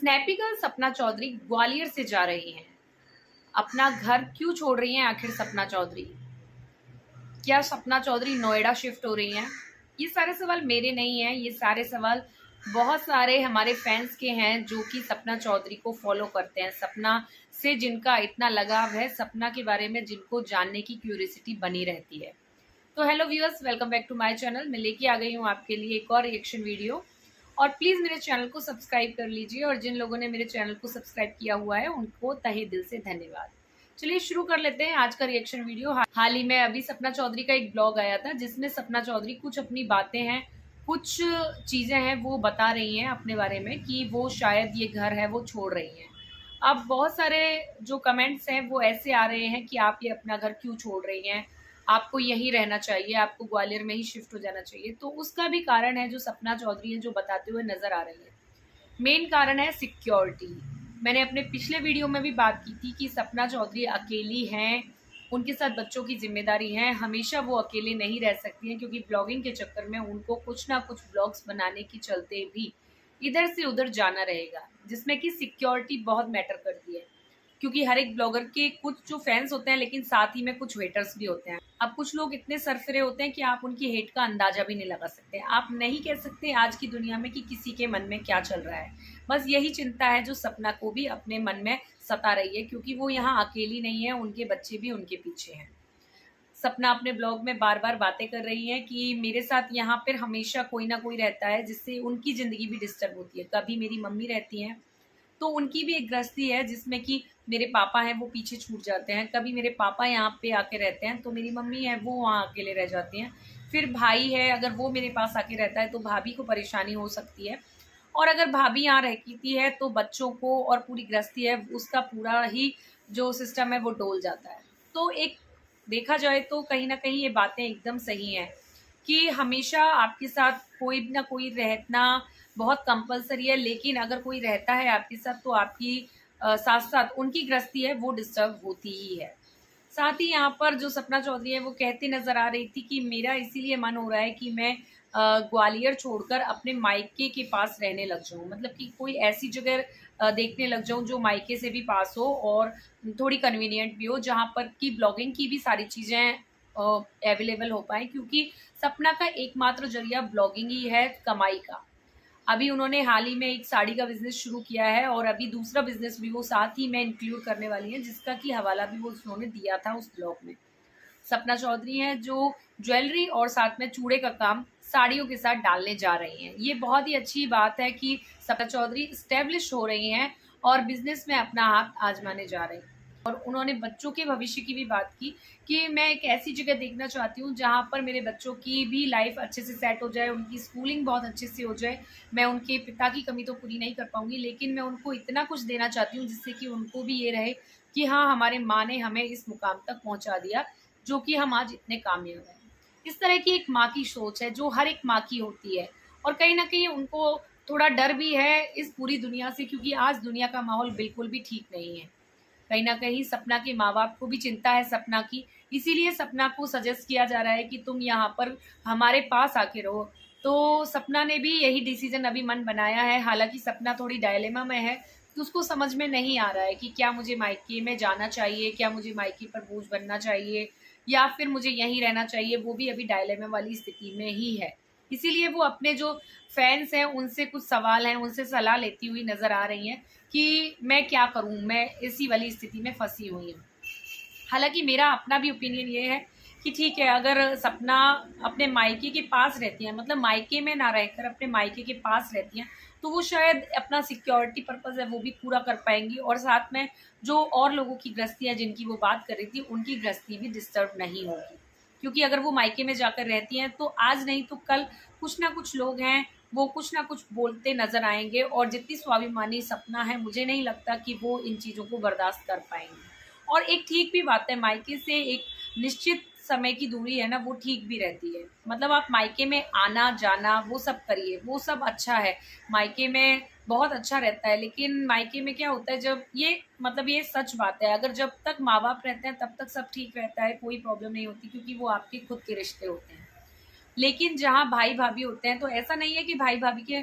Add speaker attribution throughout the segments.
Speaker 1: Snappy girl Sapna Chaudhary Gwalior से जा रही हैं। अपना घर क्यों छोड़ रही हैं आखिर सपना चौधरी? क्या सपना चौधरी नोएडा शिफ्ट हो रही हैं? ये सारे सवाल मेरे नहीं हैं, ये सारे सवाल बहुत सारे हमारे फैंस के हैं जो कि सपना चौधरी को फॉलो करते हैं। सपना से जिनका इतना लगाव है, सपना के बारे में जिनको जानने की क्यूरियोसिटी बनी रहती है। तो hello viewers, welcome back to my channel. मैं लेके आ गई हूँ आपके लिए एक और रिएक्शन वीडियो। और प्लीज़ मेरे चैनल को सब्सक्राइब कर लीजिए, और जिन लोगों ने मेरे चैनल को सब्सक्राइब किया हुआ है उनको तहे दिल से धन्यवाद। चलिए शुरू कर लेते हैं आज का रिएक्शन वीडियो। हाल ही में अभी सपना चौधरी का एक ब्लॉग आया था जिसमें सपना चौधरी कुछ अपनी बातें हैं, कुछ चीज़ें हैं वो बता रही हैं अपने बारे में कि वो शायद ये घर है वो छोड़ रही हैं। अब बहुत सारे जो कमेंट्स हैं वो ऐसे आ रहे हैं कि आप ये अपना घर क्यों छोड़ रही हैं, आपको यहीं रहना चाहिए, आपको ग्वालियर में ही शिफ्ट हो जाना चाहिए। तो उसका भी कारण है जो सपना चौधरी है जो बताते हुए नजर आ रही है। मेन कारण है सिक्योरिटी। मैंने अपने पिछले वीडियो में भी बात की थी कि सपना चौधरी अकेली हैं, उनके साथ बच्चों की जिम्मेदारी है, हमेशा वो अकेले नहीं रह सकती हैं क्योंकि ब्लॉगिंग के चक्कर में उनको कुछ ना कुछ ब्लॉग्स बनाने के चलते भी इधर से उधर जाना रहेगा, जिसमें कि सिक्योरिटी बहुत मैटर करती है। क्योंकि हर एक ब्लॉगर के कुछ जो फैंस होते हैं लेकिन साथ ही में कुछ हेटर्स भी होते हैं। अब कुछ लोग इतने सरफिरे होते हैं कि आप उनकी हेट का अंदाजा भी नहीं लगा सकते। आप नहीं कह सकते आज की दुनिया में कि किसी के मन में क्या चल रहा है। बस यही चिंता है जो सपना को भी अपने मन में सता रही है, क्योंकि वो यहाँ अकेली नहीं है, उनके बच्चे भी उनके पीछे हैं। सपना अपने ब्लॉग में बार बार बातें कर रही है कि मेरे साथ यहाँ पर हमेशा कोई ना कोई रहता है जिससे उनकी ज़िंदगी भी डिस्टर्ब होती है। कभी मेरी मम्मी रहती हैं तो उनकी भी एक गृहस्थी है जिसमें कि मेरे पापा हैं वो पीछे छूट जाते हैं। कभी मेरे पापा यहाँ पे आके रहते हैं तो मेरी मम्मी है वो वहाँ अकेले रह जाती हैं। फिर भाई है, अगर वो मेरे पास आके रहता है तो भाभी को परेशानी हो सकती है। और अगर भाभी यहाँ रहती है तो बच्चों को और पूरी गृहस्थी है उसका पूरा ही जो सिस्टम है वो डोल जाता है। तो एक देखा जाए तो कहीं ना कहीं ये बातें एकदम सही हैं कि हमेशा आपके साथ कोई ना कोई रहना बहुत कंपलसरी है, लेकिन अगर कोई रहता है आपके साथ तो आपकी साथ साथ उनकी गृहस्थी है वो डिस्टर्ब होती ही है। साथ ही यहाँ पर जो सपना चौधरी है वो कहती नजर आ रही थी कि मेरा इसीलिए मन हो रहा है कि मैं ग्वालियर छोड़कर अपने मायके के पास रहने लग जाऊँ। मतलब कि कोई ऐसी जगह देखने लग जाऊँ जो मायके से भी पास हो और थोड़ी कन्वीनियंट भी हो, जहाँ पर कि ब्लॉगिंग की भी सारी चीज़ें अवेलेबल हो पाए, क्योंकि सपना का एकमात्र जरिया ब्लॉगिंग ही है कमाई का। अभी उन्होंने हाल ही में एक साड़ी का बिजनेस शुरू किया है और अभी दूसरा बिजनेस भी वो साथ ही में इंक्लूड करने वाली है, जिसका कि हवाला भी वो उन्होंने दिया था उस ब्लॉग में। सपना चौधरी हैं जो ज्वेलरी और साथ में चूड़े का काम साड़ियों के साथ डालने जा रही हैं। ये बहुत ही अच्छी बात है कि सपना चौधरी स्टेब्लिश हो रही हैं और बिजनेस में अपना हाथ आजमाने जा रही हैं। और उन्होंने बच्चों के भविष्य की भी बात की कि मैं एक ऐसी जगह देखना चाहती हूँ जहाँ पर मेरे बच्चों की भी लाइफ अच्छे से सेट हो जाए, उनकी स्कूलिंग बहुत अच्छे से हो जाए। मैं उनके पिता की कमी तो पूरी नहीं कर पाऊंगी, लेकिन मैं उनको इतना कुछ देना चाहती हूँ जिससे कि उनको भी ये रहे कि हाँ, हमारे माँ ने हमें इस मुकाम तक पहुँचा दिया जो कि हम आज इतने कामयाब हैं। इस तरह की एक माँ की सोच है जो हर एक माँ की होती है, और कहीं ना कहीं उनको थोड़ा डर भी है इस पूरी दुनिया से, क्योंकि आज दुनिया का माहौल बिल्कुल भी ठीक नहीं है। कहीं ना कहीं सपना के माँ बाप को भी चिंता है सपना की, इसीलिए सपना को सजेस्ट किया जा रहा है कि तुम यहाँ पर हमारे पास आके रहो। तो सपना ने भी यही डिसीजन अभी मन बनाया है। हालांकि सपना थोड़ी डायलेमा में है, तो उसको समझ में नहीं आ रहा है कि क्या मुझे मायके में जाना चाहिए, क्या मुझे मायके पर बोझ बनना चाहिए, या फिर मुझे यहीं रहना चाहिए। वो भी अभी डायलेमा वाली स्थिति में ही है। इसीलिए वो अपने जो फैंस हैं उनसे कुछ सवाल हैं, उनसे सलाह लेती हुई नजर आ रही हैं कि मैं क्या करूं, मैं इसी वाली स्थिति में फंसी हुई हूँ। हालांकि मेरा अपना भी ओपिनियन ये है कि ठीक है, अगर सपना अपने मायके के पास रहती है, मतलब मायके में ना रहकर अपने मायके के पास रहती हैं, तो वो शायद अपना सिक्योरिटी पर्पस है वो भी पूरा कर पाएंगी, और साथ में जो और लोगों की गृहस्थी है जिनकी वो बात कर रही थी उनकी गृहस्थी भी डिस्टर्ब नहीं होगी। क्योंकि अगर वो मायके में जाकर रहती हैं तो आज नहीं तो कल कुछ ना कुछ लोग हैं वो कुछ ना कुछ बोलते नजर आएंगे, और जितनी स्वाभिमानी सपना है मुझे नहीं लगता कि वो इन चीज़ों को बर्दाश्त कर पाएंगे। और एक ठीक भी बात है, मायके से एक निश्चित समय की दूरी है ना वो ठीक भी रहती है। मतलब आप मायके में आना जाना वो सब करिए, वो सब अच्छा है, मायके में बहुत अच्छा रहता है। लेकिन मायके में क्या होता है, जब ये मतलब ये सच बात है, अगर जब तक माँ बाप रहते हैं तब तक सब ठीक रहता है, कोई प्रॉब्लम नहीं होती, क्योंकि वो आपके खुद के रिश्ते होते हैं। लेकिन जहाँ भाई भाभी होते हैं तो ऐसा नहीं है कि भाई भाभी के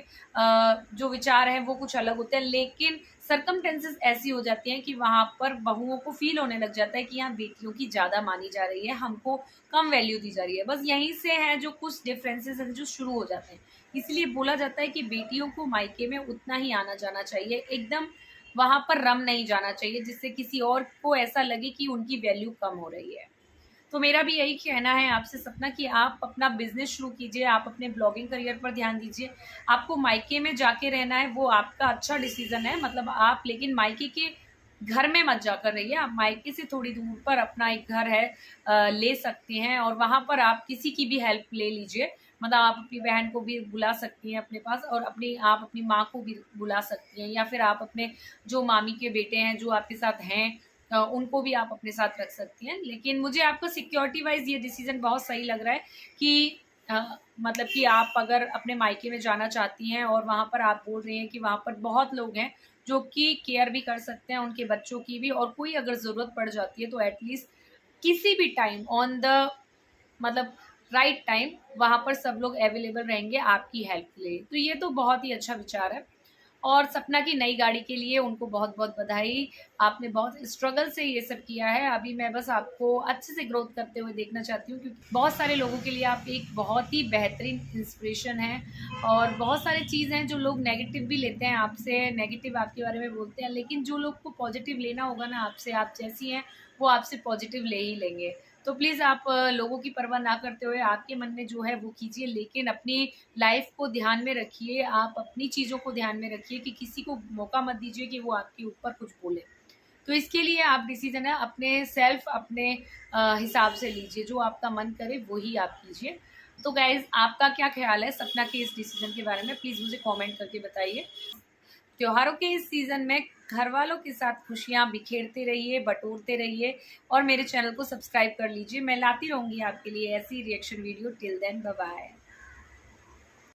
Speaker 1: जो विचार हैं वो कुछ अलग होते हैं, लेकिन सरकमटेंसेस ऐसी हो जाती हैं कि वहाँ पर बहुओं को फील होने लग जाता है कि यहाँ बेटियों की ज़्यादा मानी जा रही है, हमको कम वैल्यू दी जा रही है। बस यहीं से है जो कुछ डिफरेंसेस हैं जो शुरू हो जाते हैं। इसलिए बोला जाता है कि बेटियों को मायके में उतना ही आना जाना चाहिए, एकदम वहाँ पर रम नहीं जाना चाहिए जिससे किसी और को ऐसा लगे कि उनकी वैल्यू कम हो रही है। तो मेरा भी यही कहना है आपसे सपना कि आप अपना बिजनेस शुरू कीजिए, आप अपने ब्लॉगिंग करियर पर ध्यान दीजिए। आपको मायके में जाके रहना है वो आपका अच्छा डिसीजन है, मतलब आप लेकिन मायके के घर में मत जाकर रहिए। आप मायके से थोड़ी दूर पर अपना एक घर है ले सकते हैं और वहाँ पर आप किसी की भी हेल्प ले लीजिए। मतलब आप अपनी बहन को भी बुला सकती हैं अपने पास और आप अपनी माँ को भी बुला सकती हैं, या फिर आप अपने जो मामी के बेटे हैं जो आपके साथ हैं उनको भी आप अपने साथ रख सकती हैं। लेकिन मुझे आपका सिक्योरिटी वाइज ये डिसीजन बहुत सही लग रहा है कि मतलब कि आप अगर अपने मायके में जाना चाहती हैं और वहाँ पर आप बोल रही हैं कि वहाँ पर बहुत लोग हैं जो कि केयर भी कर सकते हैं उनके बच्चों की भी, और कोई अगर ज़रूरत पड़ जाती है तो एटलीस्ट किसी भी टाइम ऑन द मतलब राइट टाइम वहाँ पर सब लोग अवेलेबल रहेंगे आपकी हेल्प के लिए। तो ये तो बहुत ही अच्छा विचार है। और सपना की नई गाड़ी के लिए उनको बहुत बहुत बधाई। आपने बहुत स्ट्रगल से ये सब किया है। अभी मैं बस आपको अच्छे से ग्रोथ करते हुए देखना चाहती हूँ, क्योंकि बहुत सारे लोगों के लिए आप एक बहुत ही बेहतरीन इंस्पिरेशन है। और बहुत सारी चीज़ हैं जो लोग नेगेटिव भी लेते हैं आपसे, नेगेटिव आपके बारे में बोलते हैं, लेकिन जो लोग को पॉजिटिव लेना होगा ना आपसे, आप जैसी हैं वो आपसे पॉजिटिव ले ही लेंगे। तो प्लीज़ आप लोगों की परवाह ना करते हुए आपके मन में जो है वो कीजिए, लेकिन अपनी लाइफ को ध्यान में रखिए, आप अपनी चीज़ों को ध्यान में रखिए कि किसी को मौका मत दीजिए कि वो आपके ऊपर कुछ बोले। तो इसके लिए आप डिसीजन है अपने सेल्फ अपने हिसाब से लीजिए, जो आपका मन करे वही आप कीजिए। तो गाइज आपका क्या ख्याल है सपना के इस डिसीजन के बारे में, प्लीज़ मुझे कमेंट करके बताइए। त्योहारों के इस सीज़न में घर वालों के साथ खुशियाँ बिखेरते रहिए, बटोरते रहिए और मेरे चैनल को सब्सक्राइब कर लीजिए। मैं लाती रहूँगी आपके लिए ऐसी reaction video. Till then bye bye.